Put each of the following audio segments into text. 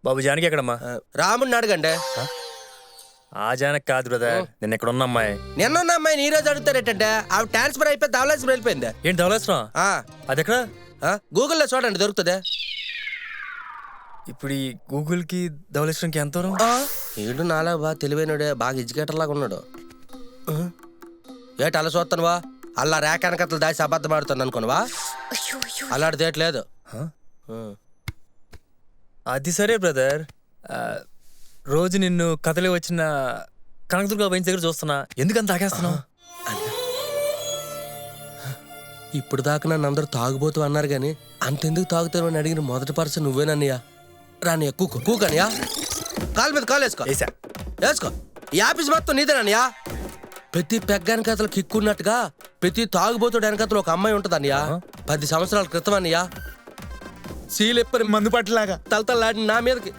బాబు జానకి ఎక్కడమ్మా? రాముడిని అడగండి. ఆ జానకి కాదు బ్రదర్, నిన్న ఇక్కడ ఉన్న అమ్మాయి. నిన్న అమ్మాయిని ఈ రోజు అడుగుతారేటంటే ఆవిడ ట్రాన్స్ఫర్ అయిపోయి ధవళేశ్వరం వెళ్ళిపోయింది. ఏంటి ధవళేశ్వరం? అది ఎక్కడ? గూగుల్లో చూడండి దొరుకుతుంది. ఇప్పుడు ఈ గూగుల్ కి ధవళేశ్వరంకి ఎంత దూరం? ఏడు నాలా బా తెలివైనడే, బాగా ఎడ్యుకేటర్ లాగా ఉన్నాడు. ఏటి అలా చూస్తానువా? అలా రేఖానకతలు దాచి అబద్ధం ఆడుతాను అనుకోనువా? అలాంటి దేట్లేదు. అది సరే బ్రదర్, రోజు నిన్ను కథలే వచ్చిన కనకదుర్గ వైన్స్ దగ్గర చూస్తున్నా, ఎందుకంత తాగేస్తున్నావు? ఇప్పుడు దాకా నన్ను అందరూ తాగుబోతూ అన్నారు గాని అంతెందుకు తాగుతారు అని అడిగిన మొదటి పర్సన్ నువ్వేనన్నయ్యా. రానియా కూకనియా, కాలు మీద కాలు వేసుకో. వేసుకో. ఈ ఆఫీస్ మొత్తం నీదేనన్నయ్యా. ప్రతి పెగ్గానికి అతలు కిక్కున్నట్టుగా ప్రతి తాగుబోతుడు వెనకతలు ఒక అమ్మాయి ఉంటుంది అన్నయ్యా. 10 సంవత్సరాల క్రితం అన్నయ్యా. సీలెప్పని మందు పట్టలాగా తలతల్లాడి నా మీదకి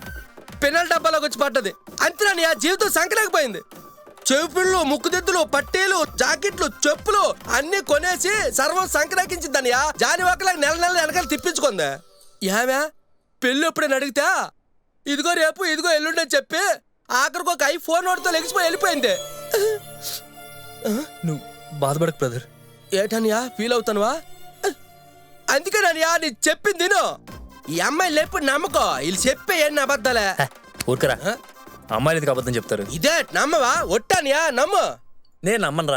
పెనల్ డబ్బాలోకి వచ్చి పడ్డది. అంతేనన్నయ్యా, జీవితం సంకలేకపోయింది. చెవుపిళ్ళు, ముక్కుదిద్దులు, పట్టీలు, జాకెట్లు, చెప్పులు అన్ని కొనేసి సర్వం సంక్రాకించిందన్నయ్యా. జాని ఒకలాగా నెల నెల వెనకాల తిప్పించుకుంది. ఏమే పెళ్ళి ఎప్పుడైనా అడిగితే ఇదిగో రేపు ఇదిగో ఎల్లుండి అని చెప్పి ఆఖరికి ఒక ఐఫోన్ వాడితో లెగిసిపోయి వెళ్ళిపోయింది. నువ్వు బాధపడకు బ్రదర్. ఏటనియా ఫీల్ అవుతానువా? అందుకేననియా నీ చెప్పింది తిను. ఈ అమ్మాయిలు ఎప్పుడు నమ్మకో, వీళ్ళు చెప్పే ఎన్ని అబద్ధాలే. ఊరుకరా, అమ్మాయిలు ఎందుకు అబద్ధం చెప్తారు? ఇదే నమ్మవా? ఒట్టానియా నమ్ము. నేను నమ్మనరా.